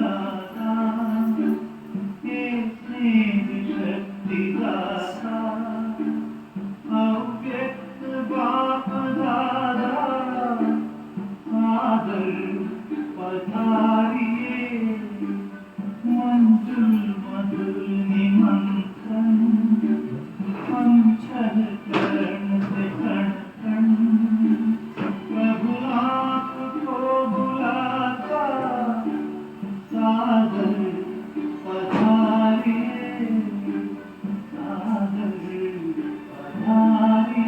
विधाता हे स्नेह शक्ति दाता अव्यक्त बाप दादा सादर पधारिए मंजुल मधुर निमंत्रण हम चल कर्ण से कण कण प्रभु आपको बुलाता सादर पधारिए सादर पधारिए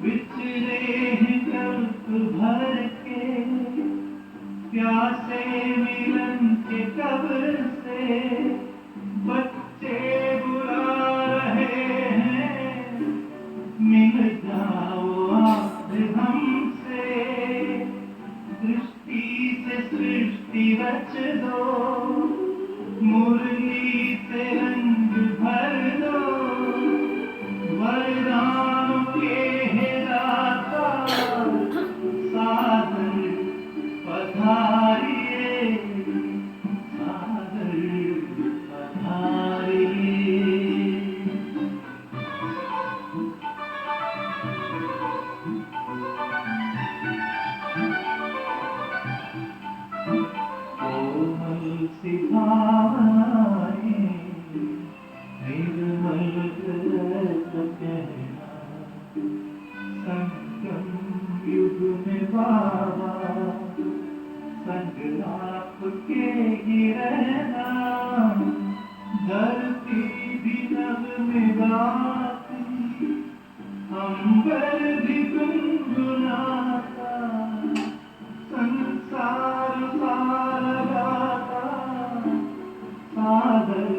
बिछड़े हैं कल्प भर के प्यासे मिलन के कब से बच्चे बुला रहे हैं मिल जाओ आप हमसे दृष्टि से सृष्टि रच दो मुरली से रंग भर दो वरदानों के हेराता सादर पधारिए सादर पधारिए कोमल सी भावनाएं निर्मल रस कहना संगम युग में बाबा संग आपके ही रहना धरती भी नभ में गाती अंबर भी गुनगुनाता संसार सारा गाता सादर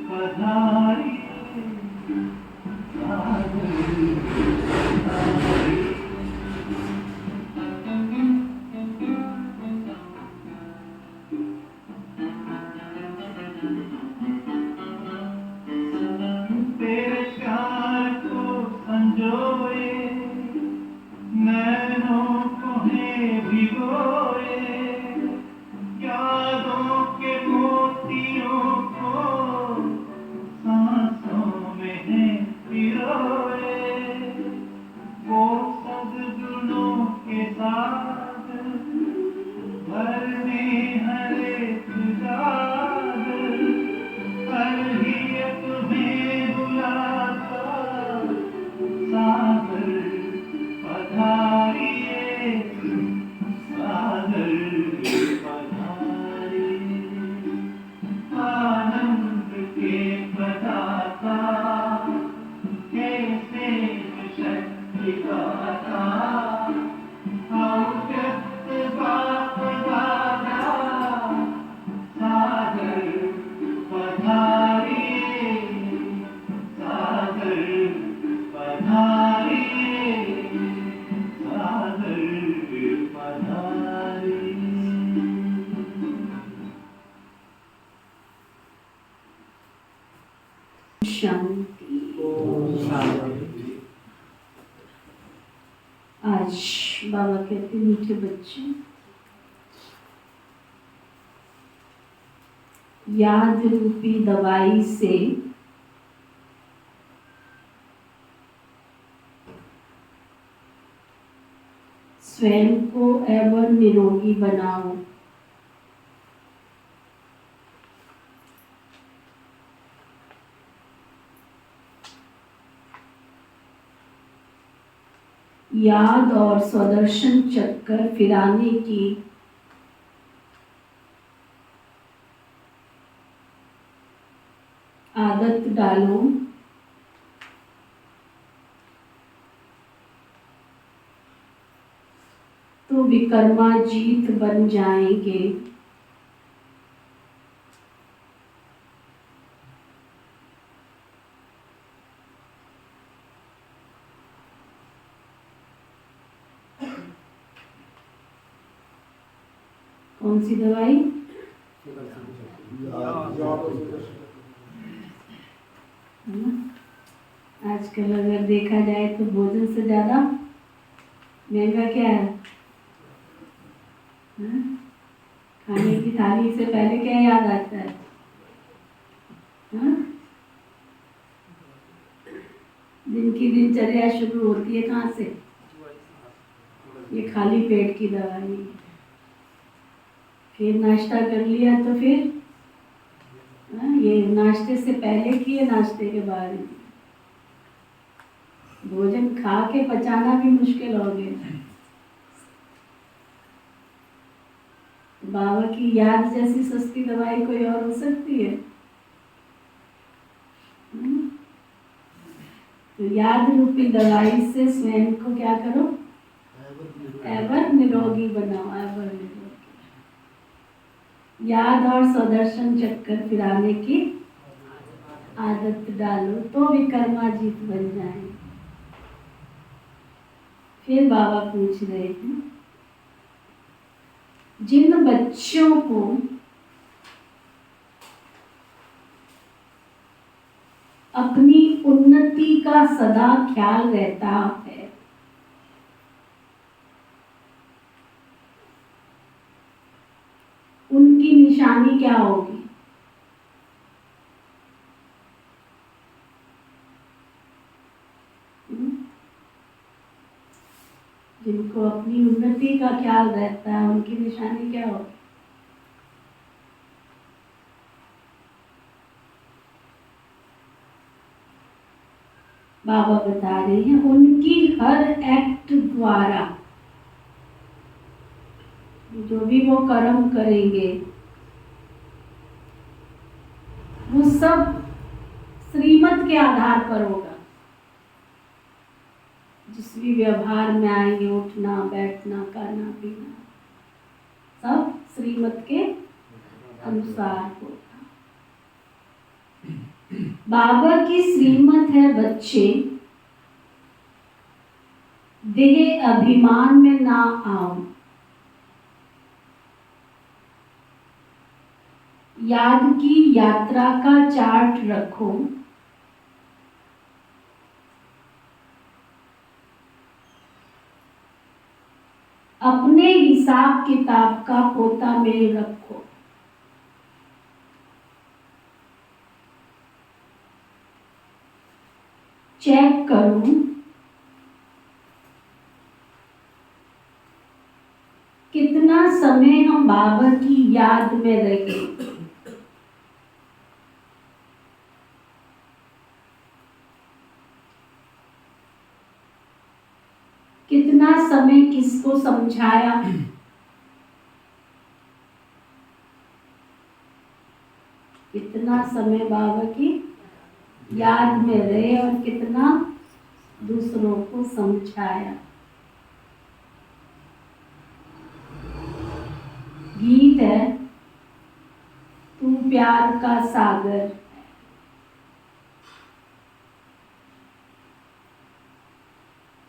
पधारिए सादर पधारिए तेरे प्यार को संजोए नैनों को है भिगोए यादों के मोतियों को सांसों में है पिरोए वो सद्गुणों के साथ भरने हर एक दाद ही तुम्हें बुलाता सादर पधारिए सादर पधारिए आनंद के प्रदाता कैसे शक्ति दाता अव्यक्त बाप दादा सादर पधारिए सादर पधारिए सादर पधारिए शांति। आज बाबा कहते मीठे बच्चे याद रूपी दवाई से स्वयं को एवं निरोगी बनाओ। याद और स्वदर्शन चक्कर फिराने की आदत डालो। तो विकर्मा जीत बन जाएंगे। कौन सी दवाई? है ना? आजकल अगर देखा जाए तो भोजन से ज़्यादा महंगा क्या है? हाँ? खाने की थाली से पहले क्या याद आता है? हाँ? दिन की दिनचर्या शुरू होती है कहाँ से? ये खाली पेट की दवाई। फिर नाश्ता कर लिया तो फिर ये नाश्ते से पहले की है, नाश्ते के बाद की। भोजन खा के पचाना भी मुश्किल हो गया। बाबा की याद जैसी सस्ती दवाई कोई और हो सकती है? तो याद रूपी दवाई से स्वयं को क्या करो? एवर निरोगी बनाओ, एवर निरोगी। याद और स्वदर्शन चक्कर फिराने की आदत डालो तो विक्रमाजीत बन जाए। फिर बाबा पूछ रहे हैं, जिन बच्चों को अपनी उन्नति का सदा ख्याल रहता है, उनकी निशानी क्या होगी? जिनको अपनी उन्नति का ख्याल रहता है, उनकी निशानी क्या होगी? बाबा बता रहे हैं, उनकी हर एक्ट द्वारा जो भी वो कर्म करेंगे वो सब श्रीमत के आधार पर होगा। जिस भी व्यवहार में आएंगे, उठना बैठना खाना पीना सब श्रीमत के अनुसार होगा। बाबा की श्रीमत है, बच्चे देह अभिमान में ना आओ, याद की यात्रा का चार्ट रखो, अपने हिसाब किताब का पोता मेल रखो, चेक करूं कितना समय हम बाबा की याद में रहे, कितना समय किसको समझाया, कितना समय बाबा की याद में रहे और कितना दूसरों को समझाया। गीत है, तू प्यार का सागर,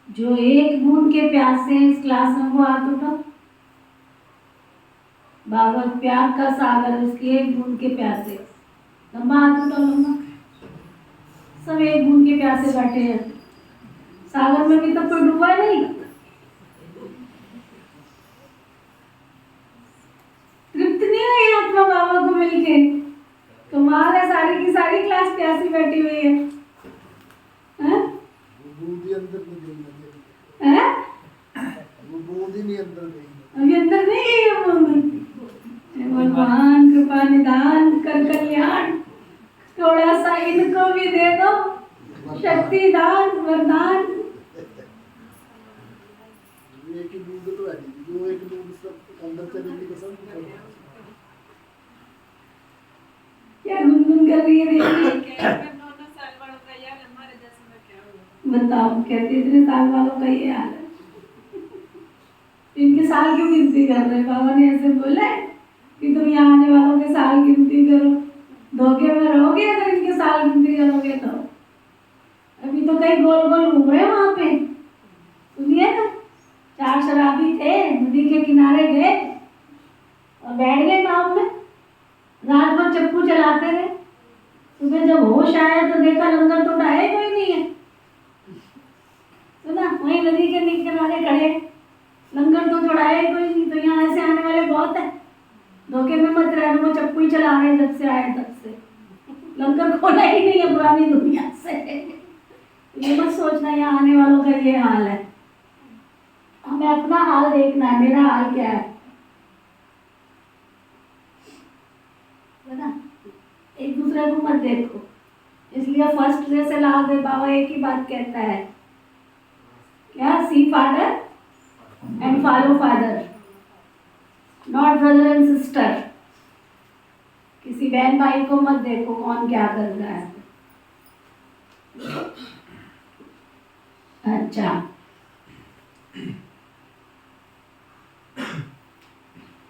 जो एक बूंद के प्यासे हैं इस क्लास में वो हाथ उठाओ। बाबा प्यार का सागर, उसके एक बूंद के प्यासे, लंबा हाथ उठाओ, लंबा। सब एक बूंद के प्यासे बैठे हैं। सागर में भी तो कोई डूबा नहीं। तृप्त नहीं हुई आत्मा बाबा को मिलके? कमाल है, सारी की सारी क्लास प्यासी बैठी हुई है। अभी अंदर नहीं गई है वो। भगवान कृपा निदान कर कल्याण, थोड़ा सा इनको भी दे दो शक्ति दान वरदान। क्या गुनगुन कर रही है? बताओ, कहते इतने साल वालों का ये हाल है। इनके साल क्यों गिनती कर रहे? बाबा ने ऐसे बोला है कि तुम यहाँ आने वालों के साल गिनती करो। धोखे में रहोगे अगर इनके साल गिनती करोगे तो। अभी तो कई गोल गोल घूम रहे वहां पे, सुनिए ना। 4 शराबी थे, नदी के किनारे गए और बैठ गए नाव में, रात भर चप्पू चलाते रहे। सुबह जब होश आया तो देखा लंगर तो ढाया कोई नहीं है। नदी के किनारे खड़े, लंगर तो चढ़ाया ही कोई नहीं, तो यहाँ से आने वाले बहुत है, धोखे में मत रहना। वो चप्पू ही चला रहे हैं जब से आए तब से, लंगर खोला ही नहीं है पुरानी दुनिया से। ये मत सोचना यहाँ आने वालों का ये हाल है। हमें अपना हाल देखना है, मेरा हाल क्या है ना। एक दूसरे को मत देखो। इसलिए फर्स्ट डे से लास्ट डे बाबा एक ही बात कहता है, क्या? See father and follow father, not brother and sister. किसी बहन भाई को मत देखो कौन क्या कर रहा है। अच्छा,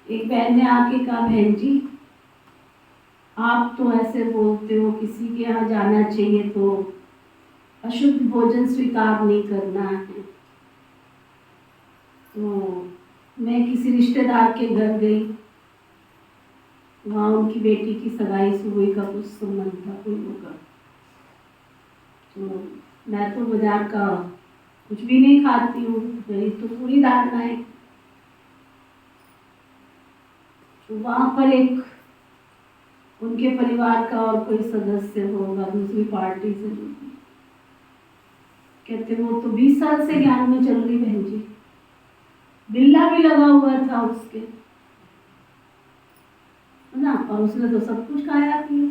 एक बहन ने आके कहा, बहन जी आप तो ऐसे बोलते हो किसी के यहाँ जाना चाहिए तो अशुद्ध भोजन स्वीकार नहीं करना है। तो मैं किसी रिश्तेदार के घर गई, वहाँ उनकी बेटी की सगाई सुबह का कुछ संबंध था कोई होगा, तो मैं तो बाजार का कुछ भी नहीं खाती हूँ, मेरी तो पूरी धारणा है। तो वहाँ पर एक उनके परिवार का और कोई सदस्य होगा दूसरी पार्टी से, कहते वो तो 20 साल से ज्ञान में चल रही बहन जी, बिल्ला भी लगा हुआ था उसके, है ना, और उसने तो सब कुछ खाया पिया।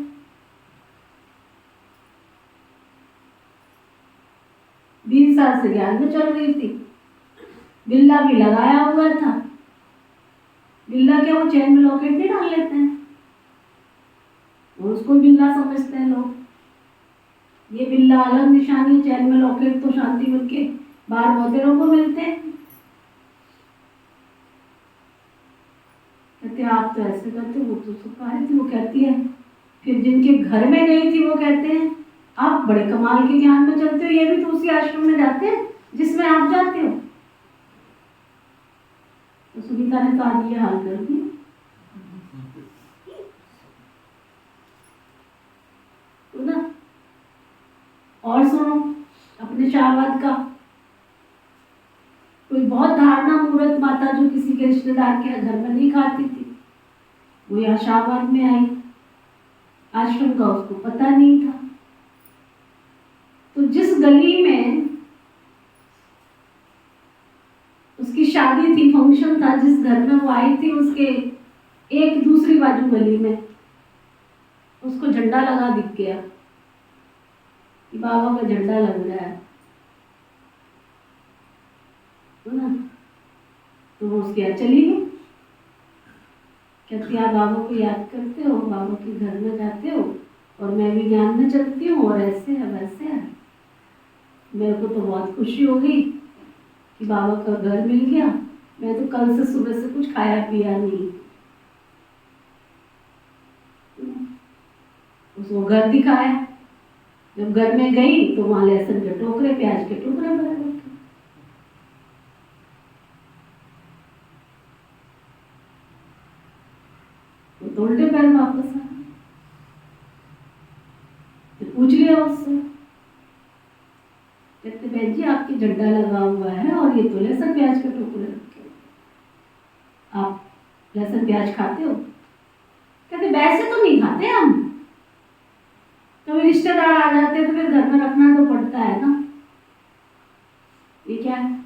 बीस साल से ज्ञान में चल रही थी, बिल्ला भी लगाया हुआ था। बिल्ला क्या वो चैन में लॉकेट नहीं डाल लेते हैं, उसको बिल्ला समझते हैं लोग। ये बिल्ला अलग निशानी, चैन में लॉकेट तो शांति बन के बाहर बहुतेरों को मिलते हैं। कहते आप तो ऐसे करते, वो तो सुखारी थी। वो कहती है फिर जिनके घर में गई थी वो कहते हैं आप बड़े कमाल के ज्ञान में चलते हो, ये भी तो उसी आश्रम में जाते हैं जिसमें आप जाते हो। तो सुनीता ने तो आज ये हाल कर दिया। ना और सुनो अपने शाहबाद का, कोई बहुत धारणा मूर्त माता जो किसी के रिश्तेदार के घर में नहीं खाती थी, वो यहाँ शाहबाद में आई, आश्रम का उसको पता नहीं था। तो जिस गली में उसकी शादी थी, फंक्शन था, जिस घर में वो आई थी, उसके एक दूसरी बाजू गली में उसको झंडा लगा दिख गया कि बाबा का झंडा लग रहा है ना। तो वो उसके यहाँ चली गई, कहती आप बाबा को याद करते हो, बाबा के घर में जाते हो, और मैं भी ज्ञान में चलती हूँ, और ऐसे है वैसे है। मेरे को तो बहुत खुशी हो गई कि बाबा का घर मिल गया। मैं तो कल से सुबह से कुछ खाया पिया नहीं। उसको घर दिखाया, जब घर में गई तो वहां लहसुन के टोकरे, प्याज के टोकरे भरे रखे। तो उल्टे पैर वापस आ, तो पूछ लिया उससे, कहते बहन जी आपकी झंडा लगा हुआ है और ये तो लहसुन प्याज के टोकरे रखे, आप लहसुन प्याज खाते हो? कहते वैसे तो नहीं खाते हम, कभी रिश्तेदार आ जाते हैं तो फिर घर में रखना तो पड़ता है ना। ये क्या है,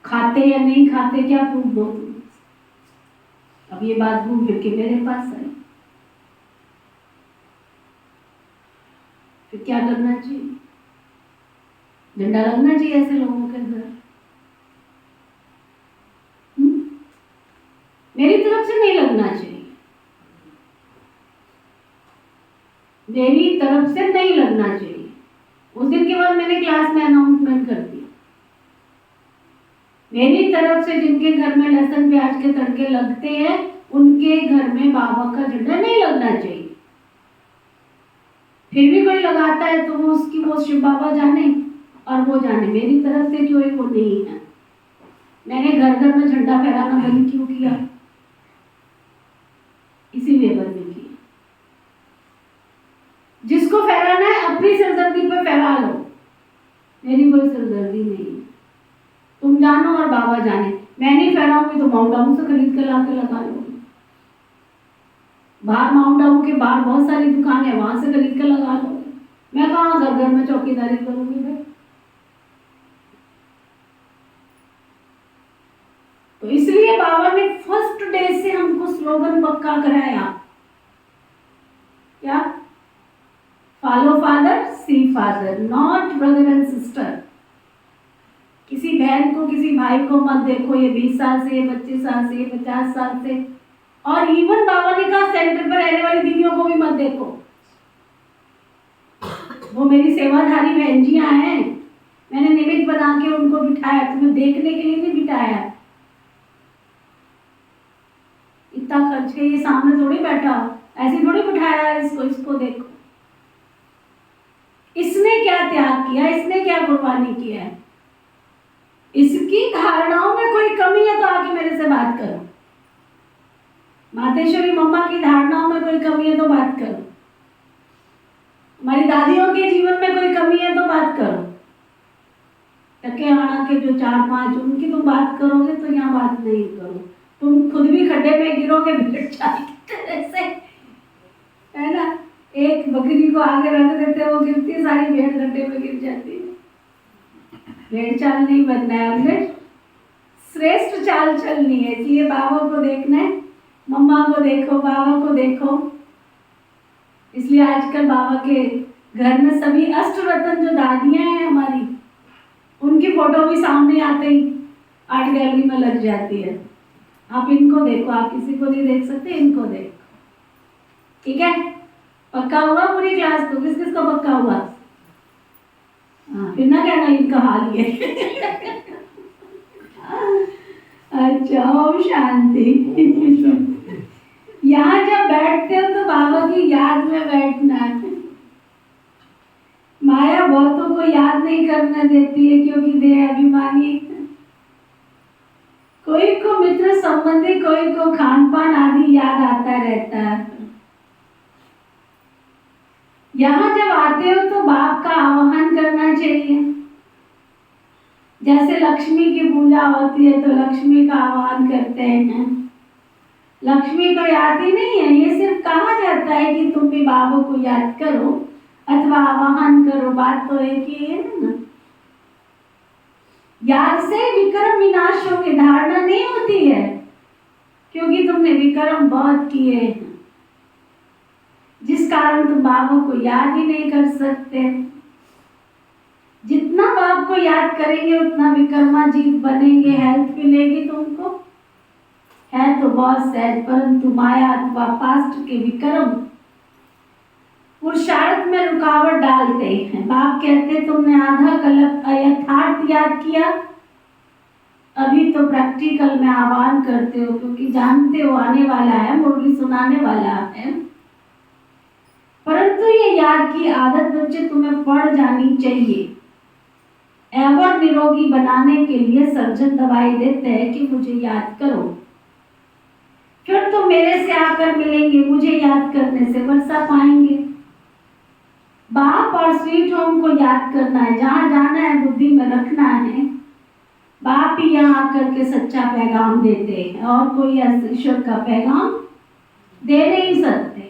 खाते या नहीं खाते क्या प्रूफ दो तुम? अब ये बात घूम फिर के मेरे पास आई, फिर क्या करना चाहिए? झंडा लगना चाहिए ऐसे लोगों के घर। मेरी तरफ से नहीं लगना चाहिए, मेरी तरफ से नहीं लगना चाहिए। उस दिन के बाद मैंने क्लास में अनाउंसमेंट कर दिया, मेरी तरफ से जिनके घर में लहसुन प्याज के तड़के लगते हैं उनके घर में बाबा का झंडा नहीं लगना चाहिए। फिर भी कोई लगाता है तो वो उसकी, वो शिव बाबा जाने और वो जाने, मेरी तरफ से कोई वो नहीं है। मैंने घर घर में झंडा फहराना बंद क्यों किया? इसीलिए बंद किया। जिसको फहराना है अपनी सरजमी पे फहरा लो, मेरी कोई सिरदर्दी नहीं है। तुम जानो और बाबा जाने, मैं नहीं फैलाऊंगी तो माउंट आबू से खरीद कर ला के लगा लोगी। बाहर माउंट आबू के बाहर बहुत सारी दुकान है, वहां से खरीद कर लगा लोगे। मैं कहाँ घर घर में चौकीदारी करूंगी भाई। तो इसलिए बाबा ने फर्स्ट डे से हमको स्लोगन पक्का कराया, क्या? Follow father, see father, not brother and sister. किसी बहन को, किसी भाई को मत देखो, ये 20 साल से, ये 25 साल से, ये 50 साल से। और इवन बाबा ने कहा सेंटर पर रहने वाली दीदियों को भी मत देखो, वो मेरी सेवाधारी बहन जियां हैं, मैंने निमित्त बना के उनको बिठाया, तुम्हें देखने के लिए नहीं बिठाया। इतना खर्च के ये सामने थोड़ी बैठा, ऐसे थोड़ी बिठाया इसको, इसको देखो इसने क्या त्याग किया, इसने क्या कुर्बानी किया है। इसकी धारणाओं में कोई कमी है तो आके मेरे से बात करो। मातेश्वरी मम्मा की धारणाओं में कोई कमी है तो बात करो। हमारी दादियों के जीवन में कोई कमी है तो बात करो। टकेहाना के जो 4-5 उनकी तुम बात करोगे तो यहाँ बात नहीं करो। तुम खुद भी खड्डे में गिरोगे भेड़ चाल की तरह से, है ना। एक बकरी को आगे रख देते वो गिरती है, सारी भेड़ खड्डे में गिर जाती है। भेड़ चाल नहीं बनना है, हमने श्रेष्ठ चाल चलनी है। इसलिए बाबा को देखना है, मम्मा को देखो, बाबा को देखो। इसलिए आजकल बाबा के घर में सभी अष्टरत्न जो दादियां हैं हमारी, उनकी फोटो भी सामने आते ही आर्ट गैलरी में लग जाती है। आप इनको देखो, आप किसी को नहीं देख सकते, इनको देखो, ठीक है। पक्का हुआ पूरी क्लास को? किस किस को पक्का हुआ? हाँ, फिर ना कहना इनका हाल ये। अच्छा, ओम शांति। यहाँ जब बैठते हो तो बाबा की याद में बैठना है। माया बहुतों को याद नहीं करने देती है क्योंकि देह अभिमानी है। कोई को मित्र संबंधी, कोई को खान पान आदि याद आता रहता है। यहाँ जब आते हो तो बाप का आह्वान करना चाहिए। जैसे लक्ष्मी की पूजा होती है तो लक्ष्मी का आह्वान करते हैं। लक्ष्मी को याद ही नहीं है, ये सिर्फ कहा जाता है कि तुम भी बाबा को याद करो अथवा आह्वान करो, बात तो एक ही है ना। याद से विक्रम विनाश होंगे, धारणा नहीं होती है क्योंकि तुमने विक्रम बहुत किए हैं, जिस कारण तुम बाबा को याद ही नहीं कर सकते। जितना बाप को याद करेंगे उतना विक्रमाजीत बनेंगे, हेल्थ मिलेगी तुमको। है तो बहुत सहज, परंतु माया अथवा पास्ट के विक्रम पुरुषार्थ में रुकावट डालते हैं। बाप कहते तुमने आधा कल्प यथार्थ याद किया, अभी तो प्रैक्टिकल में आह्वान करते हो क्योंकि जानते हो आने वाला है, मुरली सुनाने वाला है। परंतु ये याद की आदत बच्चे तुम्हें पड़ जानी चाहिए। एवर निरोगी बनाने के लिए सर्जन दवाई देते हैं कि मुझे याद करो, फिर तो मेरे से आकर मिलेंगे, मुझे याद करने से वर्षा पाएंगे। बाप और स्वीट होम को याद करना है, जहाँ जाना है बुद्धि में रखना है। बाप ही यहाँ आकर के सच्चा पैगाम देते हैं और कोई ईश्वर का पैगाम दे नहीं सकते।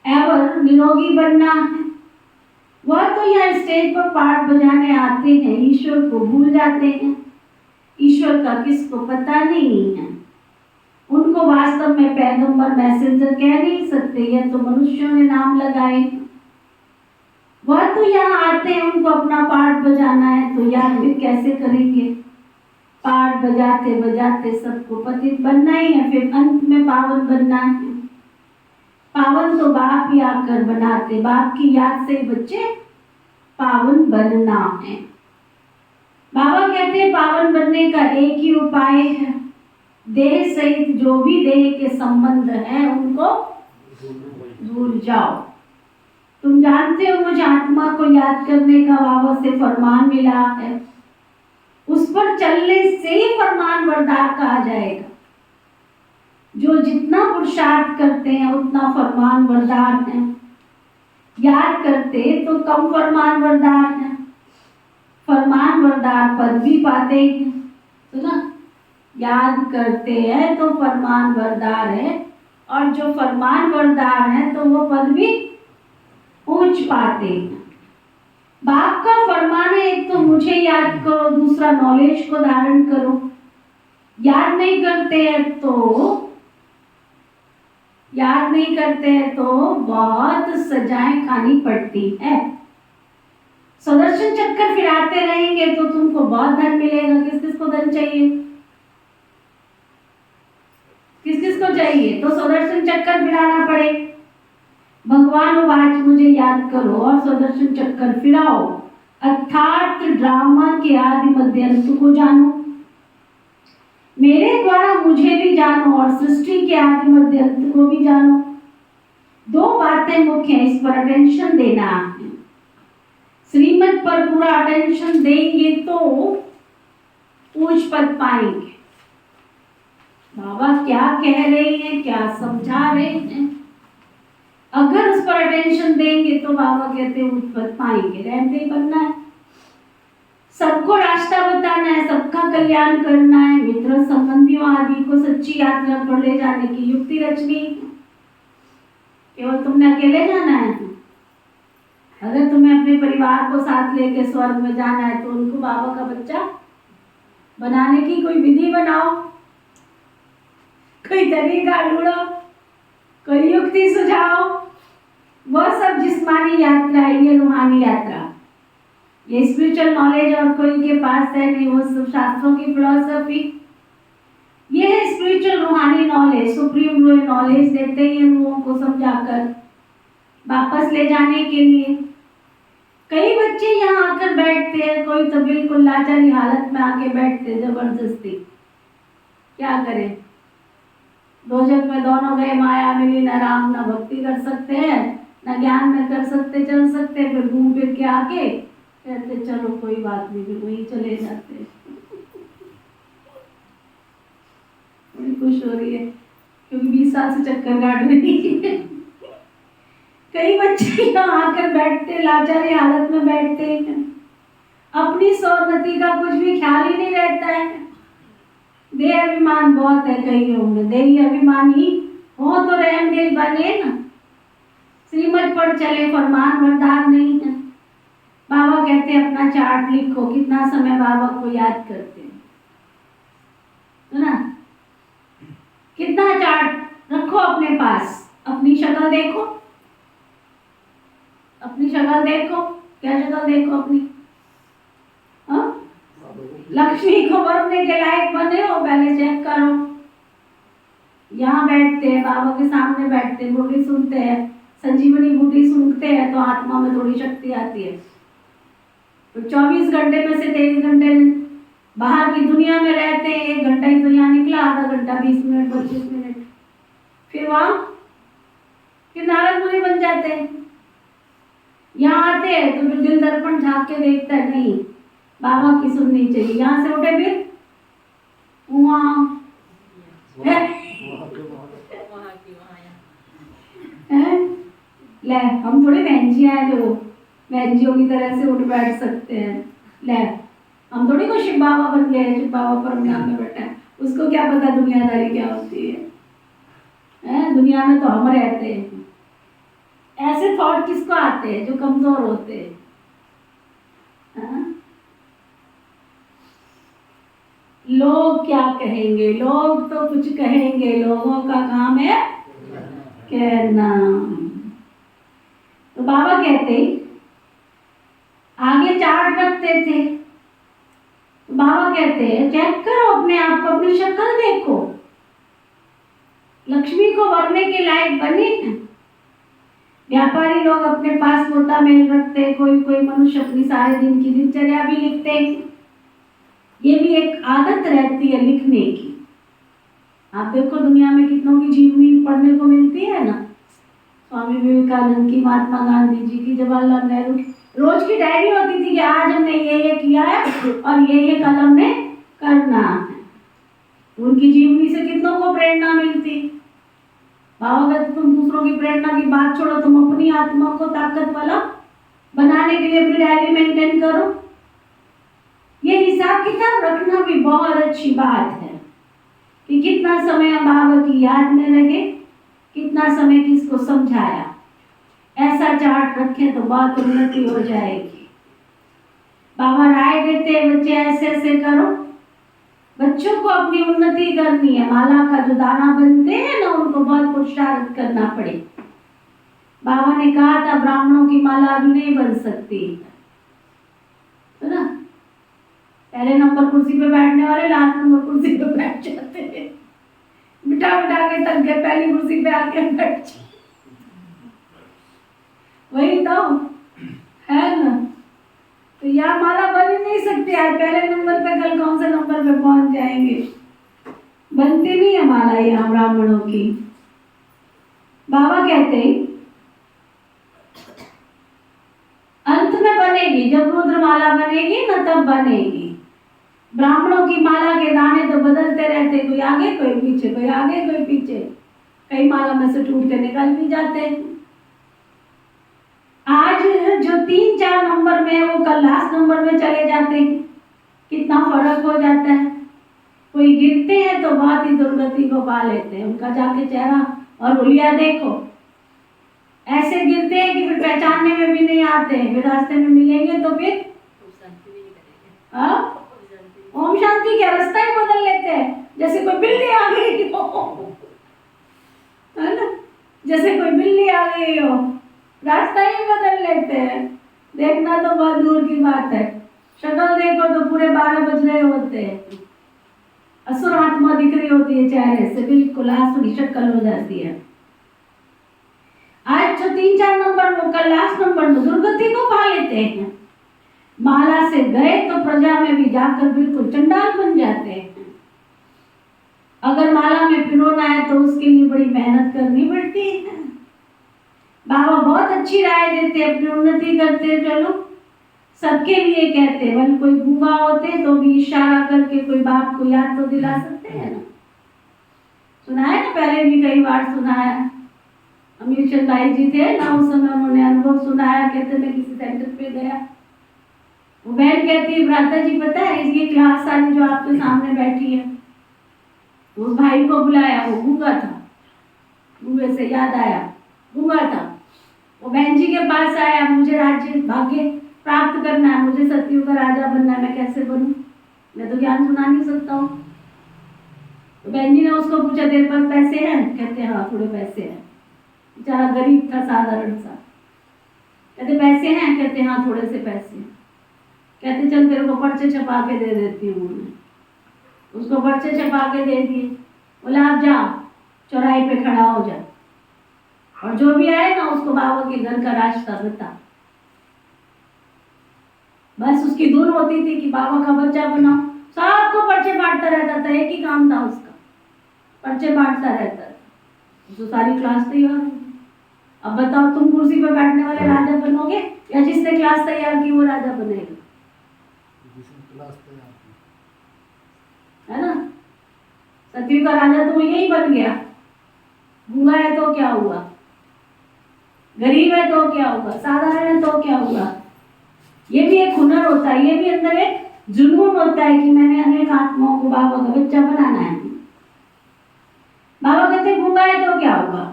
एवर निरोगी बनना है, वह तो यहाँ स्टेज पर पाठ बजाने आते हैं, ईश्वर को भूल जाते हैं। ईश्वर का किसको पता नहीं है, उनको वास्तव में पैगंबर मैसेंजर कह नहीं सकते, यह तो मनुष्यों ने नाम लगाए। वह तो यहाँ आते हैं, उनको अपना पाठ बजाना है तो याद फिर कैसे करेंगे। पाठ बजाते बजाते सबको पतित बनना ही है, फिर अंत में पावन बनना है। पावन तो बाप ही आकर बनाते, बाप की याद से बच्चे पावन बनना है। बाबा कहते हैं पावन बनने का एक ही उपाय है, देह सहित जो भी देह के संबंध हैं उनको भूल जाओ। तुम जानते हो मुझे आत्मा को याद करने का बाबा से फरमान मिला है, उस पर चलने से ही फरमान बरदार कहा जाएगा। जो जितना पुरुषार्थ करते हैं उतना फरमान बरदार है, याद करते तो कम फरमान बरदार है। फरमान बरदार पद भी पाते हैं। सुना, याद करते हैं तो फरमान बरदार है, और जो फरमान बरदार है तो वो पद भी ऊंच पाते हैं। बाप का फरमान है, एक तो मुझे याद करो, दूसरा नॉलेज को धारण करो। याद नहीं करते हैं तो बहुत सजाएं खानी पड़ती है। सुदर्शन चक्कर फिराते रहेंगे तो तुमको बहुत धन मिलेगा। किस किस को धन चाहिए? किस किस को चाहिए? तो सुदर्शन चक्कर फिराना पड़े। भगवान वाच मुझे याद करो और सुदर्शन चक्कर फिराओ, अर्थात ड्रामा के आदि मध्य अंत को जानो। मेरे द्वारा मुझे भी जानो और सृष्टि के आदि मध्य अंत को भी जानो। दो बातें मुख्य हैं, इस पर अटेंशन देना है। श्रीमत पर पूरा अटेंशन देंगे तो ऊंच पद पाएंगे। बाबा क्या कह रहे हैं, क्या समझा रहे हैं, अगर उस पर अटेंशन देंगे तो बाबा कहते हैं ऊंच पद पाएंगे। रहते ही बनना है, सबको रास्ता बताना है, सबका कल्याण करना है, मित्र संबंधियों आदि को सच्ची यात्रा पर ले जाने की युक्ति रचनी। केवल तुमने अकेले जाना है। अगर तुम्हें अपने परिवार को साथ लेके स्वर्ग में जाना है तो उनको बाबा का बच्चा बनाने की कोई विधि बनाओ, कोई तरीका ढूंढो, कोई युक्ति सुझाओ। वह सब जिस्मानी यात्रा है, ये रूहानी यात्रा, ये स्पिरिचुअल नॉलेज और कोई के पास है नहीं। वो सब शास्त्रों की फिलॉसफी, ये है स्पिरिचुअल रूहानी नॉलेज। सुप्रीम नॉलेज देते हैं रूहों को समझाकर वापस ले जाने के लिए। कई बच्चे यहाँ आकर बैठते हैं, कोई तो बिल्कुल लाचारी हालत में आके बैठते हैं जबरदस्ती। क्या करें? दोजक में दोनों गए, माया मिली न राम, न भक्ति कर सकते हैं न ज्ञान में कर सकते चल सकते। फिर घूम फिर के आके कहते चलो कोई बात नहीं, फिर वही चले जाते हैं। बड़ी खुश हो रही है क्योंकि 20 साल से चक्कर काट रही है। कई बच्चे यहाँ आकर बैठते, लाचारी हालत में बैठते हैं, अपनी सौन्नति का कुछ भी ख्याल ही नहीं रहता है। देह अभिमान बहुत है कईयों में, देही अभिमानी हो तो रहम दिल बने ना, श्रीमत पर चले, फरमान बरदार नहीं है। बाबा कहते हैं अपना चार्ट लिखो, कितना समय बाबा को याद करते हैं, है ना? कितना चार्ट रखो अपने पास। अपनी शक्ल देखो, अपनी शक्ल देखो, क्या शक्ल देखो अपनी? लक्ष्मी को वरने के लायक बने हो, पहले चेक करो। यहाँ बैठते हैं, बाबा के सामने बैठते हैं, बूढ़ी सुनते हैं, संजीवनी बूढ़ी सुनते हैं तो आत्मा में थोड़ी शक्ति आती है। तो 24 घंटे में से 23 घंटे बाहर की दुनिया में रहते हैं, 1 घंटा ही तो यहाँ निकला, आधा घंटा 20 मिनट 25 मिनट, फिर वहाँ फिर नारद मुनि बन जाते हैं। यहाँ आते हैं तो फिर दिल दर्पण झाँक के देखता है, नहीं बाबा की सुननी चाहिए। यहाँ से उठे फिर वहाँ ले, हम थोड़े बहनजियाँ हैं जो बहनजियों की तरह से उठ बैठ सकते हैं। ले, हम थोड़ी को शिव बाबा बन गए, शिव बाबा पर में बैठा है, उसको क्या पता दुनियादारी क्या होती है? दुनिया में तो हम रहते हैं। ऐसे थॉट किसको आते हैं? जो कमजोर होते हैं। लोग क्या कहेंगे? लोग तो कुछ कहेंगे, लोगों का काम है कहना। तो बाबा कहते आगे चार्ट रखते थे, तो बाबा कहते हैं चेक करो अपने आप को, अपनी शक्ल देखो, लक्ष्मी को वरने के लायक बने। व्यापारी लोग अपने पास पोता मेल रखते हैं, कोई कोई मनुष्य अपनी सारे दिन की दिनचर्या भी लिखते हैं। ये भी एक आदत रहती है लिखने की। आप देखो दुनिया में कितनों की जीवनी पढ़ने को मिलती है ना, स्वामी विवेकानंद की, महात्मा गांधी जी की, जवाहरलाल नेहरू की। रोज की डायरी होती थी कि आज हमने ये किया है और ये कल हमने करना है। उनकी जीवनी से कितनों को प्रेरणा मिलती। बाबा कहते तुम दूसरों की प्रेरणा की बात छोड़ो, तुम अपनी आत्मा को ताकत वाला बनाने के लिए अपनी डायरी मेंटेन करो। ये हिसाब किताब रखना भी बहुत अच्छी बात है कि कितना समय हम बाबा की याद में रहे, कितना समय किसको समझाया। ऐसा चार्ट रखें तो बहुत उन्नति हो जाएगी। बाबा राय देते हैं बच्चे ऐसे ऐसे करो। बच्चों को अपनी उन्नति करनी है। माला का जो दाना बनते हैं ना, उनको बहुत पुरुषार्थ करना पड़े। बाबा ने कहा था ब्राह्मणों की माला अभी नहीं बन सकती है ना। पहले नंबर कुर्सी पे बैठने वाले लास्ट नंबर कुर्सी पे बैठ जाते हैं। बिठा बिठा के थक गए, पहली कुर्सी पे आके बैठ जाते। वही तो है ना। तो यहाँ माला बन ही नहीं सकती। आज पहले नंबर पे, कल कौन से नंबर पे पहुंच जाएंगे। बनती नहीं है माला यहाँ ब्राह्मणों की। बाबा कहते हैं अंत में बनेगी, जब रुद्रमाला बनेगी ना तब बनेगी। ब्राह्मणों की माला के दाने तो बदलते रहते, कोई आगे कोई पीछे, कोई आगे कोई पीछे। कई माला में से टूट के निकल भी जाते हैं। आज जो 3-4 नंबर में है वो कल लास्ट नंबर में चले जाते हैं। कितना फर्क हो जाता है। कोई गिरते हैं तो बहुत ही दुर्गति को पा लेते हैं। उनका जाके चेहरा और हुलिया देखो, ऐसे गिरते हैं कि फिर पहचानने में भी नहीं आते हैं। फिर रास्ते में मिलेंगे तो फिर ओम शांति क्या रास्ता ही बदल लेते हैं, जैसे कोई बिल्ली आ गई हो, है ना। जैसे कोई बिल्ली आ गई हो, रास्ता ही बदल लेते हैं। देखना तो बहुत दूर की बात है। शक्ल देखो तो पूरे 12 बज रहे होते हैं। असुर आत्मा दिख रही होती है चेहरे से, बिल्कुल आसुरी शक्ल हो जाती है। आज जो 3-4 नंबर वो कल लास्ट नंबर में दुर्गति को पा लेते हैं। माला से गए तो प्रजा में भी जाकर बिल्कुल चंडाल बन जाते हैं। अगर माला में पिरोना है तो उसके लिए बड़ी मेहनत करनी पड़ती है। बाबा बहुत अच्छी राय देते, अपनी उन्नति करते चलो, सबके लिए कहते। वही कोई गूंगा होते तो भी इशारा करके कोई बाप को याद तो दिला सकते हैं ना। सुना है ना, पहले भी कई बार सुना है। अमीर चंद भाई जी थे ना, उस समय उन्होंने अनुभव सुनाया। कहते मैं किसी सेंटर पे गया, वो बहन कहती भ्राता जी पता है इसकी क्लास सारी जो आपके सामने बैठी है, उस भाई को बुलाया, वो गूंगा था। गूंगे से याद आया, गूंगा था। वो बहन जी के पास आया, मुझे राज्य भाग्य प्राप्त करना है, मुझे सतयुग का राजा बनना है, मैं कैसे बनूं, मैं तो ज्ञान सुना नहीं सकता हूँ। तो बहन जी ने उसको पूछा तेरे पास पैसे हैं? कहते हाँ थोड़े पैसे हैं। बेचारा गरीब था, साधारण सा। कहते पैसे हैं? कहते हाँ थोड़े से पैसे। कहते चल तेरे को पर्चे छपा के दे देती हूँ मैं। उसको पर्चे छपा के दे दिए। बोला आप जा चौराहे पे खड़ा हो जा, और जो भी आए ना उसको बाबा के घर का रास्ता बता। बस उसकी धुन होती थी कि बाबा का बच्चा बनाओ। सबको पर्चे बांटता रहता था, एक ही काम था उसका, पर्चे बांटता रहता था। तो सारी क्लास तैयार हो। अब बताओ तुम कुर्सी पे बैठने वाले राजा बनोगे या जिसने क्लास तैयार की वो राजा बनेगा? है ना। सतयुग का राजा तो यही बन गया। गूंगा है तो क्या हुआ, गरीब है तो क्या हुआ, साधारण है तो क्या हुआ। ये भी एक हुनर होता है, ये भी अंदर एक जुनून होता है कि मैंने अनेक आत्माओं को बाबा का बच्चा बनाना है। बाबा कहते गूंगा है तो क्या हुआ,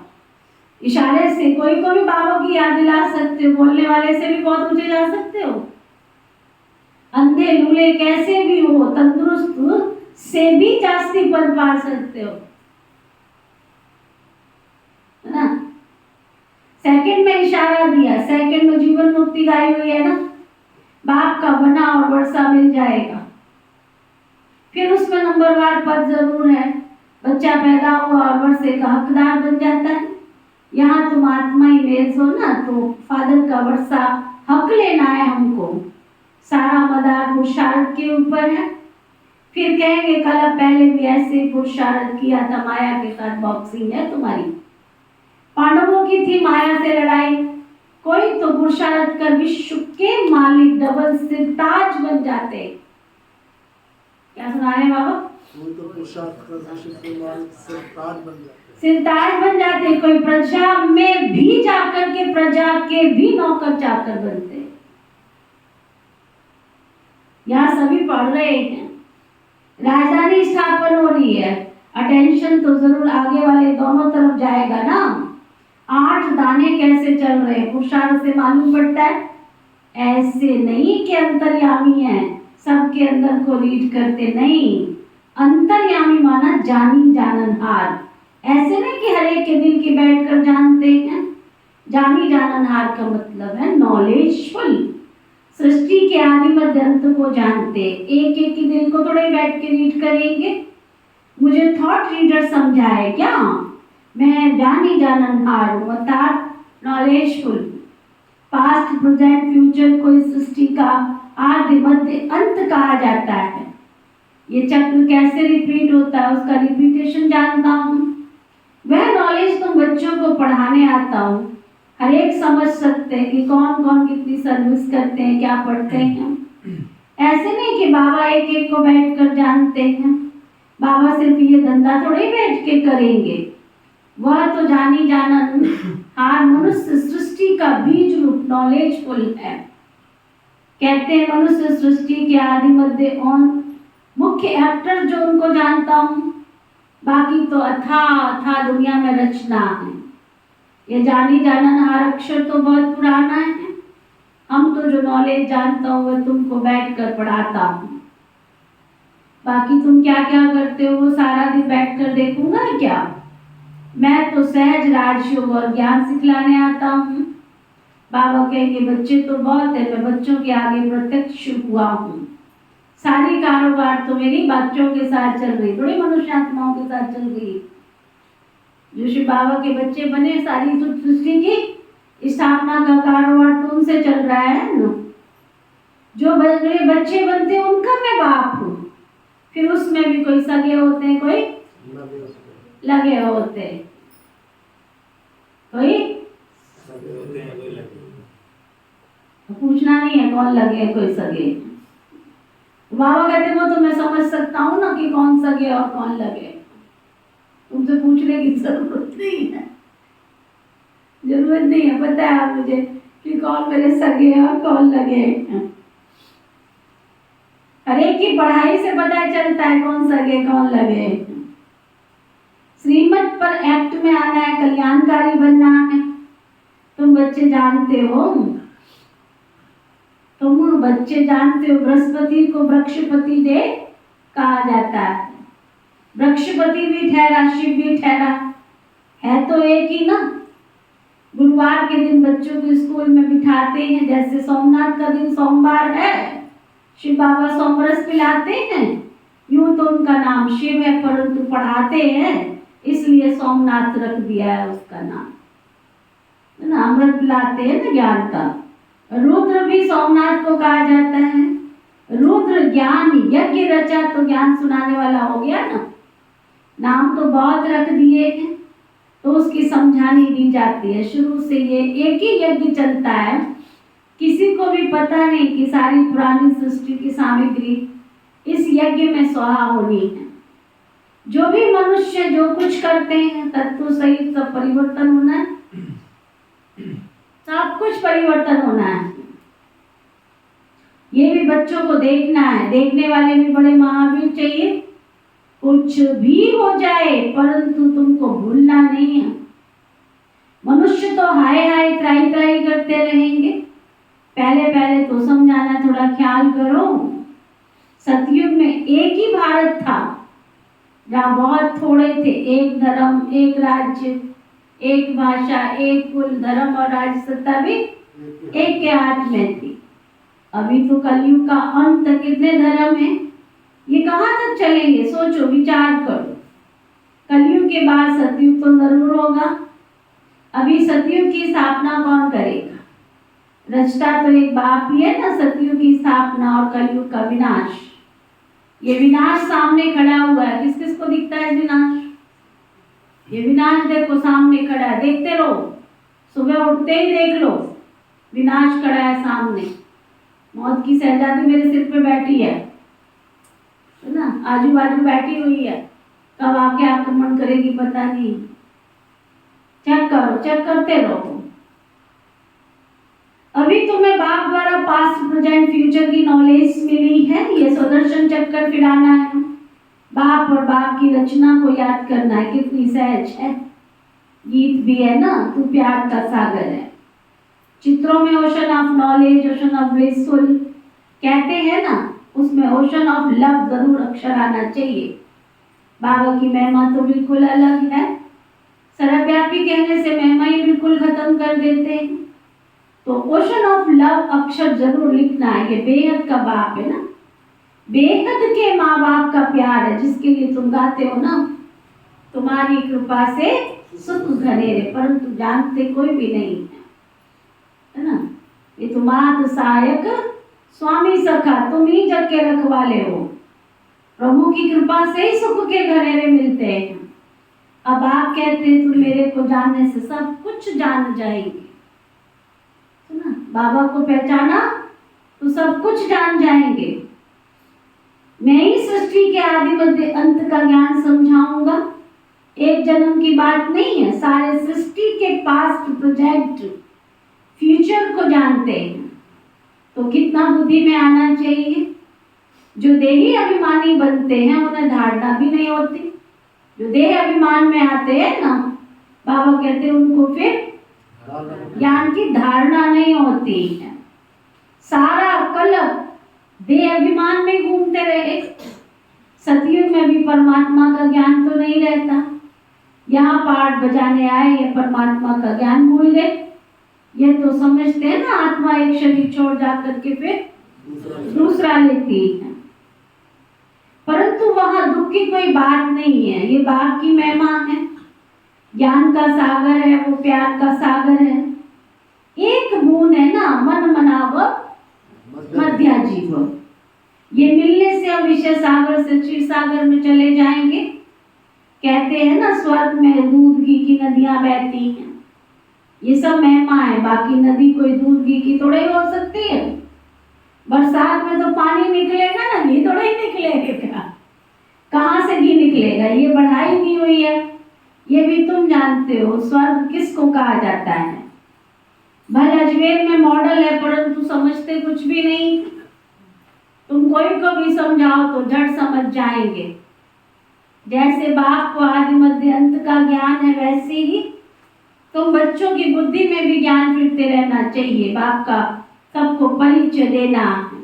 इशारे से कोई को भी बाबा की याद दिला सकते हो। बोलने वाले से भी बहुत ऊंचे जा सकते हो। अंधे लूले कैसे भी हो, तंदुरुस्त से भी जास्ती पद पा सकते हो, है ना। सेकंड में इशारा दिया, सेकंड में जीवन मुक्ति गाई हुई है ना। बाप का बना और वर्षा मिल जाएगा। फिर उसमें नंबरवार पद जरूर है। बच्चा पैदा हुआ और वर्षे का हकदार बन जाता है। यहाँ तुम आत्मा ही मेज हो ना, तो फादर का वर्षा हक लेना है हमको। सारा मदार पुरुषार्थ के ऊपर है। फिर कहेंगे कल पहले भी ऐसे पुरुषार्थ किया था, माया के साथ बॉक्सिंग है तुम्हारी। पांडवों की थी माया से लड़ाई, कोई तो पुरुषार्थ कर विश्व के मालिक डबल सिरताज बन जाते। क्या सुना रहे बाबा? कोई तो पुरुषार्थ कर विश्व के मालिक सिरताज बन जाते। सिरताज बन जाते। कोई प्रजा में भी जाकर के प्रजा के भी नौकर चाकर बनते। यहाँ सभी पढ़ रहे हैं। राजधानी स्थापन हो रही है, अटेंशन तो जरूर आगे वाले दोनों तरफ जाएगा ना। 8 दाने कैसे चल रहे हैं, पुरुषार्थ से मालूम पड़ता है। ऐसे नहीं कि अंतर्यामी है, सबके अंदर को लीड करते नहीं। अंतर्यामी माना जानी जाननहार। ऐसे नहीं कि हर एक के दिल की बैठकर जानते हैं। जानी जाननहार का मतलब है नॉलेजफुल, सृष्टि के आदि मध्य अंत को जानते। एक एक के दिल को थोड़े बैठ के रीड करेंगे। मुझे थॉट रीडर समझा है क्या? मैं जानी जाननहार हूँ, अर्थात नॉलेजफुल। पास्ट प्रेजेंट फ्यूचर को इस सृष्टि का आदि मध्य अंत कहा जाता है। ये चक्र कैसे रिपीट होता है उसका रिपीटेशन जानता हूँ। वह नॉलेज तुम बच्चों को पढ़ाने आता हूँ। हर एक समझ सकते हैं कि कौन कौन कितनी सर्विस करते हैं, क्या पढ़ते हैं। ऐसे नहीं कि बाबा एक एक को बैठ कर जानते हैं। बाबा सिर्फ ये धंधा थोड़े बैठ के करेंगे। वह तो जानी जानन हार मनुष्य सृष्टि का बीज रूप नॉलेजफुल है। कहते हैं मनुष्य सृष्टि के आदि मध्य और मुख्य एक्टर जो उनको जानता हूँ। बाकी तो अथाह दुनिया में रचना है। ये जानी जाननहार अक्षर तो बहुत पुराना है। हम तो जो नॉलेज जानता हूँ वह तुमको बैठ कर पढ़ाता हूँ। बाकी तुम क्या क्या करते हो वो सारा दिन बैठ कर देखूंगा क्या? मैं तो सहज राजयोग और ज्ञान सिखलाने आता हूँ। बाबा कहेंगे बच्चे तो बहुत है, मैं बच्चों के आगे प्रत्यक्ष हुआ हूँ। सारी कारोबार तो मेरी बच्चों के साथ चल रही, थोड़ी मनुष्य आत्माओं के साथ चल रही। जो शिव बाबा के बच्चे बने, सारी सृष्टि की स्थापना का कारोबार तो उनसे चल रहा है ना। जो बच्चे बनते हैं उनका मैं बाप हूँ। फिर उसमें भी कोई सगे होते हैं, कोई लगे होते, कोई पूछना नहीं है कौन लगे कोई सगे। बाबा कहते वो तो मैं समझ सकता हूँ ना कि कौन सगे और कौन लगे। तुमसे पूछने की जरूरत नहीं है, जरूरत नहीं है। पता है आप मुझे कि कौन मेरे सगे और कौन लगे। हर एक की पढ़ाई से पता चलता है कौन सगे कौन लगे। श्रीमत पर एक्ट में आना है, कल्याणकारी बनना है। तुम बच्चे जानते हो, तुम बच्चे जानते हो बृहस्पति को वृक्षपति देव कहा जाता है। वृक्षपति भी ठहरा, शिव भी ठहरा, है तो एक ही ना। गुरुवार के दिन बच्चों को स्कूल में बिठाते हैं, जैसे सोमनाथ का दिन सोमवार है, शिव बाबा सोमरस पिलाते हैं। यूं तो उनका नाम शिव है, परंतु पढ़ाते हैं इसलिए सोमनाथ रख दिया है उसका नाम, है ना। अमृत पिलाते हैं ना ज्ञान का। रुद्र भी सोमनाथ को कहा जाता है। रुद्र ज्ञान यज्ञ रचा तो ज्ञान सुनाने वाला हो गया ना। नाम तो बहुत रख दिए हैं तो उसकी समझानी दी जाती है। शुरू से ये एक ही यज्ञ चलता है, किसी को भी पता नहीं कि सारी पुरानी सृष्टि की सामग्री इस यज्ञ में स्वाहा होनी है। जो भी मनुष्य जो कुछ करते हैं तत्व सहित सब परिवर्तन होना है, सब कुछ परिवर्तन होना है। ये भी बच्चों को देखना है। देखने वाले भी बड़े महावीर चाहिए। कुछ भी हो जाए परंतु तुमको भूलना नहीं है। मनुष्य तो हाय हाय त्राई त्राई करते रहेंगे। पहले पहले तो समझाना, थोड़ा ख्याल करो। सतयुग में एक ही भारत था जहाँ बहुत थोड़े थे। एक धर्म, एक राज्य, एक भाषा, एक कुल, धर्म और राज सत्ता भी एक के हाथ में थी। अभी तो कलयुग का अंत, कितने धर्म हैं? ये कहाँ तक चलेंगे? सोचो, विचार करो। कलयुग के बाद सतयुग तो जरूर होगा। अभी सतयुग की स्थापना कौन करेगा? रचता तो एक बाप ही है ना। सतयुग की स्थापना और कलयुग का विनाश, ये विनाश सामने खड़ा हुआ है। किस किस को दिखता है विनाश? ये विनाश देखो सामने खड़ा है, देखते रहो। सुबह उठते ही देख लो, विनाश खड़ा है सामने। मौत की शहजादी मेरे सिर पे बैठी है ना, आजू बाजू बैठी हुई है। कब आके आक्रमण करेगी पता नहीं। चेक करो, चेक करते रहो। अभी तुम्हें बाप द्वारा पास्ट प्रेजेंट फ्यूचर की नॉलेज मिली है। ये सुदर्शन चक्कर फिराना है, बाप और बाप की रचना को याद करना है। कितनी सहज है, गीत भी है ना, तू प्यार का सागर है। चित्रों में ocean of knowledge, ocean of blissful कहते हैं ना, उसमें ओशन ऑफ लव जरूर अक्षर आना चाहिए। बाबा की महिमा तो बिल्कुल अलग है। सर्वव्यापी कहने से महिमा ही बिल्कुल खत्म कर देते हैं। तो ओशन ऑफ लव अक्षर जरूर लिखना है। ये बेहद का बाप है ना, बेहद के माँ बाप का प्यार है, जिसके लिए तुम गाते हो ना, तुम्हारी कृपा से सुख घनेरे, परंतु जानते कोई भी नहीं है ना। ये तुम्हारा सहायक स्वामी सखा, तुम ही जग के रखवाले हो। प्रभु की कृपा से ही सुख के घनेरे मिलते हैं। अब आप कहते हैं तुम मेरे को जानने से सब कुछ जान जाएंगे, है ना। बाबा को पहचाना तो सब कुछ जान जाएंगे। मैं ही सृष्टि के आदि मध्य अंत का ज्ञान समझाऊंगा। एक जन्म की बात नहीं है, सारे सृष्टि के पास्ट प्रेजेंट फ्यूचर को जानते हैं। तो कितना बुद्धि में आना चाहिए। जो देही अभिमानी बनते हैं उन्हें धारणा भी नहीं होती। जो देह अभिमान में आते हैं ना, बाबा कहते हैं उनको फिर ज्ञान की धारणा नहीं होती है। सारा कल्प देह अभिमान में घूमते रहे। सतयुग में भी परमात्मा का ज्ञान तो नहीं रहता। यहाँ पाठ बजाने आए, ये परमात्मा का ज्ञान भूल गए। ये तो समझते हैं ना, आत्मा एक शरीर छोड़ जाकर के फिर दूसरा लेती है, परंतु वहां दुख की कोई बात नहीं है। ये बाप की महिमा है, ज्ञान का सागर है, वो प्यार का सागर है। एक बूंद है ना, मन मनाव मध्या जीव। ये मिलने से हम विषय सागर से क्षीर सागर में चले जाएंगे। कहते हैं ना, स्वर्ग में दूध घी की नदियां बहती हैं। ये सब महिमा है, बाकी नदी कोई दूध घी की थोड़ी हो सकती है। बरसात में तो पानी निकलेगा ना, घी थोड़ा ही निकलेगा। कहाँ से घी निकलेगा, ये बढ़ाई की हुई है। ये भी तुम जानते हो स्वर्ग किसको कहा जाता है। भले अजमेर में मॉडल है, परंतु समझते कुछ भी नहीं। तुम कोई को भी समझाओ तो झट समझ जाएंगे। जैसे बाप को आदि मध्य अंत का ज्ञान है, वैसे ही तुम बच्चों की बुद्धि में भी ज्ञान फिरते रहना चाहिए। बाप का सबको परिचय देना है,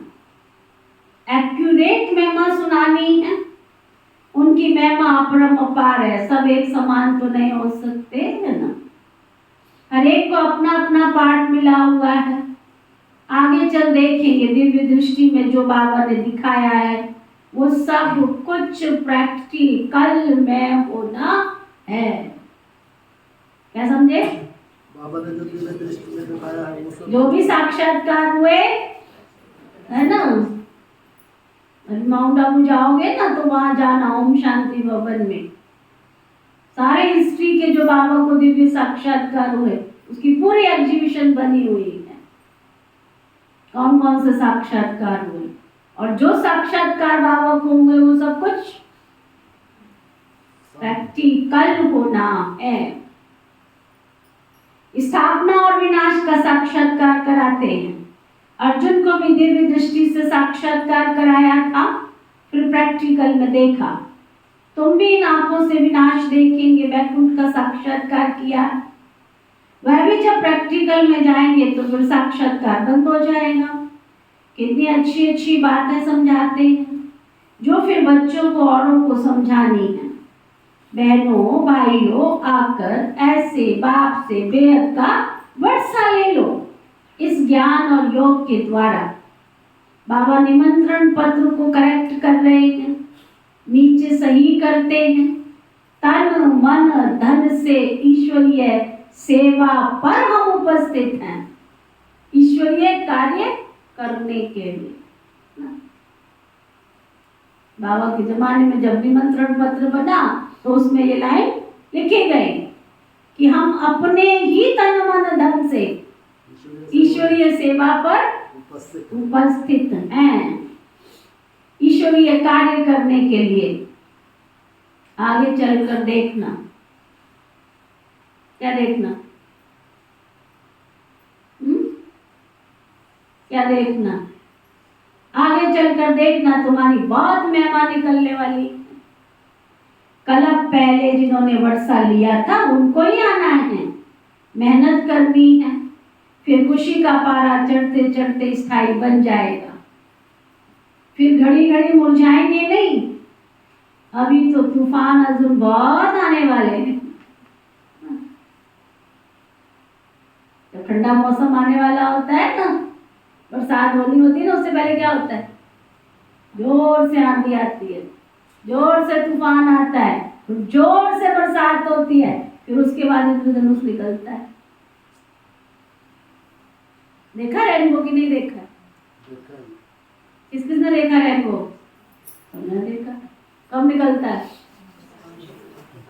एक्यूरेट महिमा सुनानी है। उनकी महिमा अपरम अपार है, सब एक समान तो नहीं हो सकते, है ना। हर एक को अपना अपना पार्ट मिला हुआ है। आगे चल देखेंगे दिव्य दृष्टि में जो बाबा ने दिखाया है, वो सब कुछ प्रैक्टिकल में होना है। क्या समझे? बाबा ने जो दिव्य दृष्टि में दिखाया है वो सब जो भी साक्षात्कार हुए, है ना। माउंट आबू जाओगे ना तो वहां जाना, ओम शांति भवन में सारे हिस्ट्री के जो बाबा को दिव्य साक्षात्कार हुए, उसकी पूरी एग्जीबिशन बनी हुई है। कौन कौन से साक्षात्कार हुए और जो साक्षात्कार बाबा को हुए, वो सब कुछ प्रैक्टिकल होना है। स्थापना और विनाश का साक्षात्कार कराते हैं। अर्जुन को भी दिव्य दृष्टि से साक्षात्कार कराया था, फिर प्रैक्टिकल में देखा। तुम भी इन आंखों से विनाश देखेंगे, वैकुंठ का साक्षात्कार किया। वह भी जब प्रैक्टिकल में जाएंगे तो फिर साक्षात्कार बंद हो जाएगा। कितनी अच्छी अच्छी बातें समझाते हैं, जो फिर बच्चों को औरों को समझानी है। बहनों भाइयों, आकर ऐसे बाप से बेहद का वर्षा ले लो इस ज्ञान और योग के द्वारा। बाबा निमंत्रण पत्र को करेक्ट कर रहे हैं, नीचे सही करते हैं। तन मन धन से ईश्वरीय सेवा पर हम उपस्थित हैं, ईश्वरीय कार्य करने के लिए। बाबा के जमाने में जब निमंत्रण पत्र बना तो उसमें ये लाइन लिखे गए कि हम अपने ही तन मन धन से ईश्वरीय सेवा पर उपस्थित हैं, ईश्वरीय कार्य करने के लिए। आगे चलकर देखना, क्या देखना? क्या देखना, आगे चलकर देखना तुम्हारी बहुत महिमा निकलने वाली है। कलप पहले जिन्होंने वर्षा लिया था उनको ही आना है, मेहनत करनी है, फिर खुशी का पारा चढ़ते चढ़ते स्थायी बन जाएगा। फिर घड़ी घड़ी मुरझाएंगे नहीं। अभी तो तूफान अजून बहुत आने वाले हैं। जब ठंडा मौसम आने वाला होता है ना, बरसात होनी होती है ना, उससे पहले क्या होता है, जोर से आंधी आती है, जोर से तूफान आता है, जोर से बरसात होती है, फिर उसके बाद इंद्रधनुष निकलता है। देखा रेनबो कि नहीं देखा? किस किसने देखा रेनबो? हमने देखा। कब निकलता है?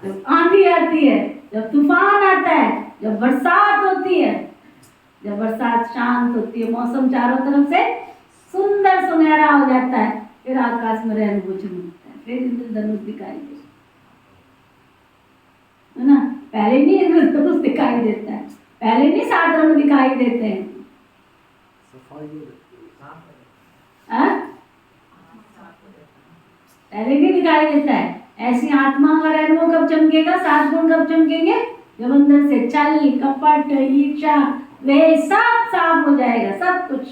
जब आंधी आती है, जब तूफान आता है, जब बरसात होती है। जब बरसात शांत होती है, मौसम चारों तरफ से सुंदर सुनहरा हो जाता है, फिर आकाश में रेनबो चमकता है, फिर इंद्रधनुष दिखाई देता है ना। पहले नहीं इंद्रधनुष दिखाई देता है, पहले नहीं 7 रंग दिखाई देते हैं। पहले भी दिखाई देता है। ऐसी आत्मा का रेनबो कब चमकेगा? 7 गुण कब चमकेंगे? जब अंदर से छल, कपट, ईर्ष्या, वे सब साफ हो जाएगा, सब कुछ।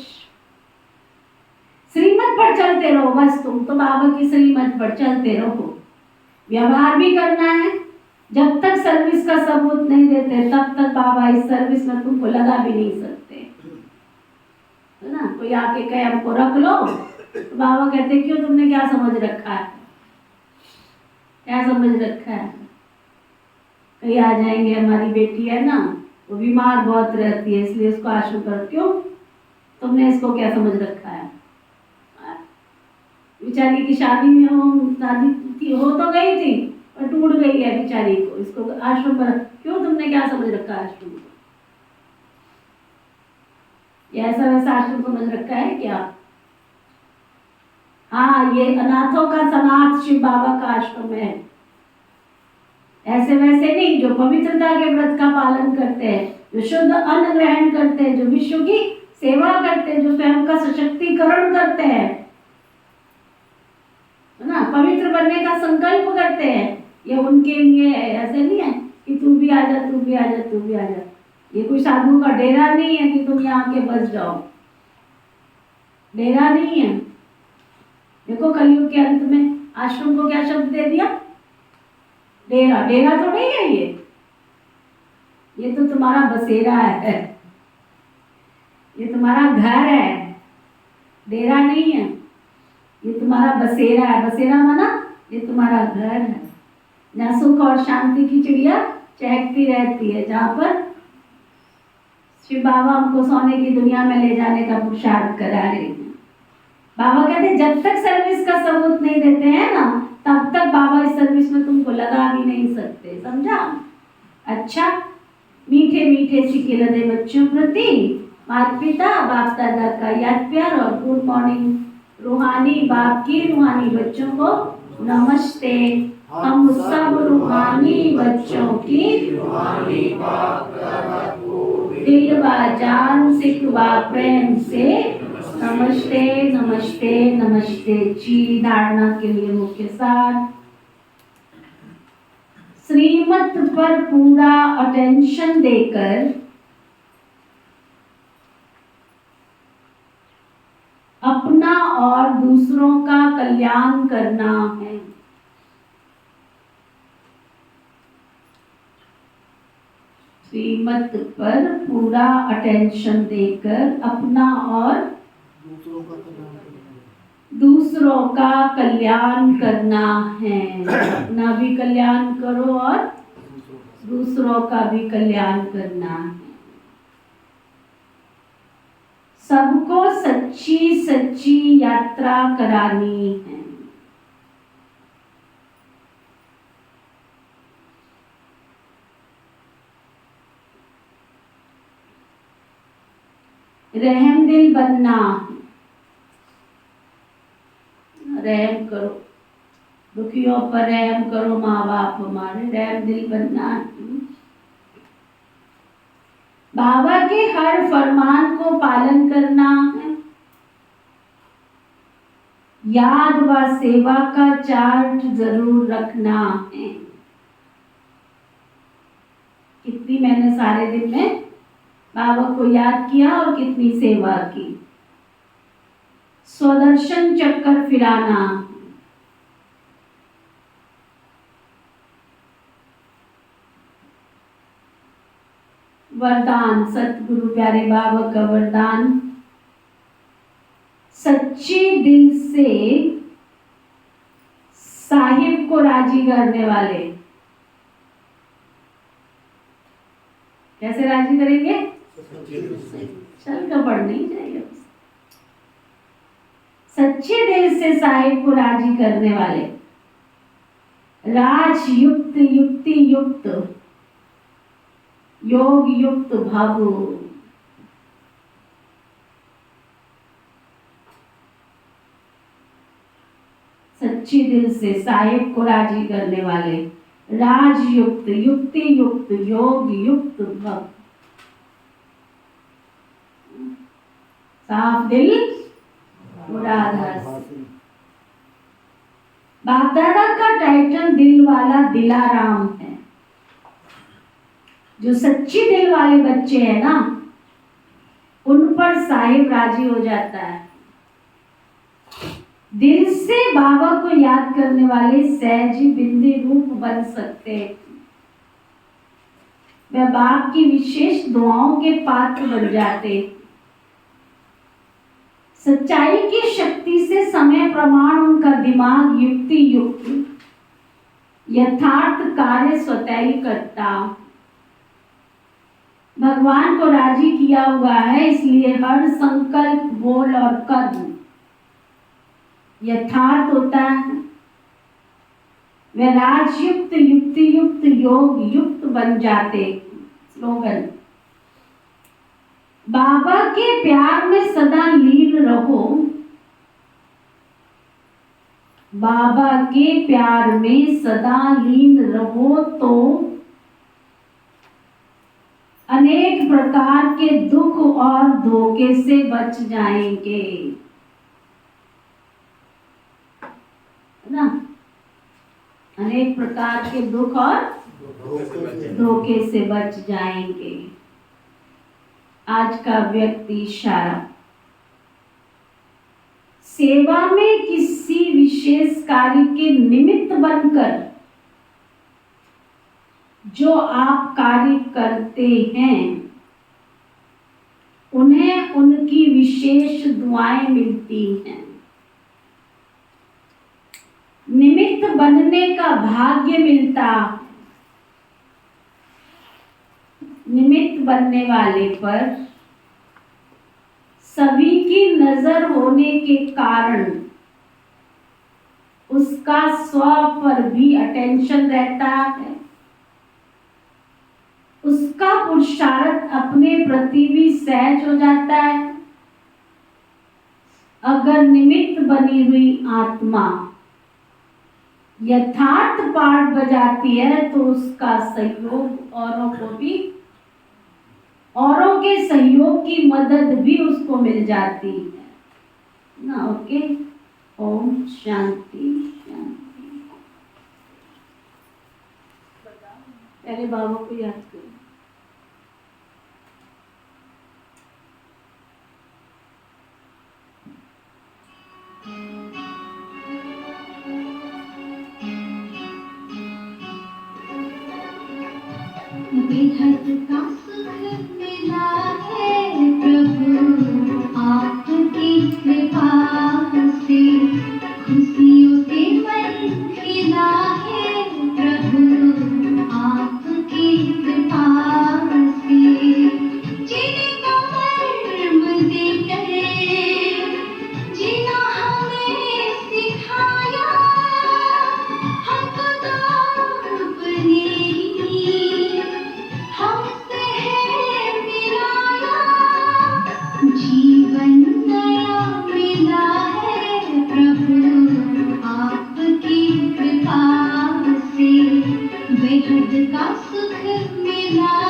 श्रीमत पर चलते रहो बस, तुम तो बाबा की श्रीमत पर चलते रहो। व्यवहार भी करना है। जब तक सर्विस का सबूत नहीं देते तब तक बाबा इस सर्विस में तुमको लगा भी नहीं सकते, है ना। कोई आके कहे हमको रख लो, तो बाबा कहते क्यों, तुमने क्या समझ रखा है, क्या समझ रखा है। कहीं आ जाएंगे, हमारी बेटी है ना, वो बीमार बहुत रहती है इसलिए उसको आश्रम कर, क्यों, तुमने इसको क्या समझ रखा है। बेचारी की शादी में हो तो गई थी पर टूट गई है बेचारी को, इसको आश्रम पर क्यों, तुमने क्या समझ रखा है आश्रम को, ऐसा वैसा आश्रम समझ रखा है क्या। हाँ, ये अनाथों का सनाथ शिव बाबा का आश्रम है, ऐसे वैसे नहीं। जो पवित्रता के व्रत का पालन करते हैं, जो शुद्ध अन्न ग्रहण करते हैं, जो विश्व की सेवा करते हैं, जो स्वयं का सशक्तिकरण करते हैं, है ना, पवित्र बनने का संकल्प करते हैं, ये उनके लिए ऐसे नहीं है कि तू भी आ जा, तू भी आ जा, तू भी आ जा। ये कोई साधु का डेरा नहीं है कि तुम यहाँ के बस जाओ, डेरा नहीं है। देखो कलयुग के अंत में आश्रम को क्या शब्द दे दिया, डेरा। डेरा तो नहीं है ये तो तुम्हारा बसेरा है, ये तुम्हारा घर है, डेरा नहीं है, ये तुम्हारा बसेरा है। बसेरा माना ये तुम्हारा घर है, जहाँ सुख और शांति की चिड़िया चहकती रहती है, जहाँ पर शिव बाबा हमको सोने की दुनिया में ले जाने का पुरुषार्थ करा रहे हैं। बाबा कहते हैं जब तक सर्विस का सबूत नहीं देते हैं ना, तब तक बाबा इस सर्विस में तुमको लगा भी नहीं सकते, समझा। अच्छा, मीठे मीठे सिके लदे बच्चों प्रति माता पिता बाप दादा का याद प्यार और गुड मॉर्निंग रूहानी बाप की रूहानी बच्चों को नमस्ते। हम सब रूहानी बच्चों की रूहानी बाप दादा को दिल व जान सिख व प्रेम से नमस्ते नमस्ते नमस्ते जी। धारणा के लिए मुख्य सार, श्रीमत पर पूरा अटेंशन देकर अपना और दूसरों का कल्याण करना है। श्रीमत पर पूरा अटेंशन देकर अपना और दूसरों का कल्याण करना है। अपना भी कल्याण करो और दूसरों का भी कल्याण करना है। सबको सच्ची सच्ची यात्रा करानी है। रहम दिल बनना, रहम करो, दुखियों पर रहम करो, माँ बाप हमारे, रहम दिल बनना है। बाबा के हर फरमान को पालन करना है। याद व सेवा का चार्ट जरूर रखना है। कितनी मैंने सारे दिन में बाबा को याद किया और कितनी सेवा की। स्वदर्शन चक्कर फिराना, वरदान सतगुरु प्यारे बाबा का वरदान, सच्चे दिल से साहिब को राजी करने वाले। कैसे राजी करेंगे? चल कर पढ़ नहीं चाहिए। सच्चे दिल से साहिब को राजी करने वाले, राज युक्त, युक्ति युक्त, योग युक्त भावु, सच्चे दिल से साहिब को राजी करने वाले, राजयुक्त, युक्ति युक्त, योग युक्त भक्त। साफ दिल मुरादास। बाप दादा का टाइटल दिल वाला दिलाराम है। जो सच्ची दिल वाले बच्चे हैं ना, उन पर साहिब राजी हो जाता है। दिल से बाबा को याद करने वाले सहजी बिंदी रूप बन सकते हैं। वह बाप की विशेष दुआओं के पात्र बन जाते। सच्चाई की शक्ति से समय प्रमाण उनका दिमाग युक्ति युक्त, यथार्थ कार्य स्वतः ही करता। भगवान को राजी किया हुआ है, इसलिए हर संकल्प, बोल और कर्म यथार्थ होता है। वे राजयुक्त, युक्ति युक्त, योग युक्त बन जाते। स्लोगन, बाबा के प्यार में सदा लीन रहो। बाबा के प्यार में सदा लीन रहो तो अनेक प्रकार के दुख और धोखे से बच जाएंगे, ना? अनेक प्रकार के दुख और धोखे से बच जाएंगे। आज का व्यक्ति इशारा, सेवा में किसी विशेष कार्य के निमित्त बनकर जो आप कार्य करते हैं, उन्हें उनकी विशेष दुआएं मिलती हैं। निमित्त बनने का भाग्य मिलता। निमित्त बनने वाले पर सभी की नजर होने के कारण उसका स्व पर भी अटेंशन रहता है। उसका पुरुषार्थ अपने प्रति भी सहज हो जाता है। अगर निमित्त बनी हुई आत्मा यथार्थ पाठ बजाती है तो उसका सहयोग औरों के सहयोग की मदद भी उसको मिल जाती है ना। ओके, ओम शांति शांति। पहले बाबा को याद करो। बेहद का सुख मिला है प्रभु आपकी कृपा से, खुशियों से मन खिला है प्रभु आपकी कृपा से। जिनका मर्म देकर जिना हमें सिखाया, हमको तो अपने हमसे है मिलाया। जीवन नया मिला है प्रभु आपकी कृपा से, बेहद का सुख मिला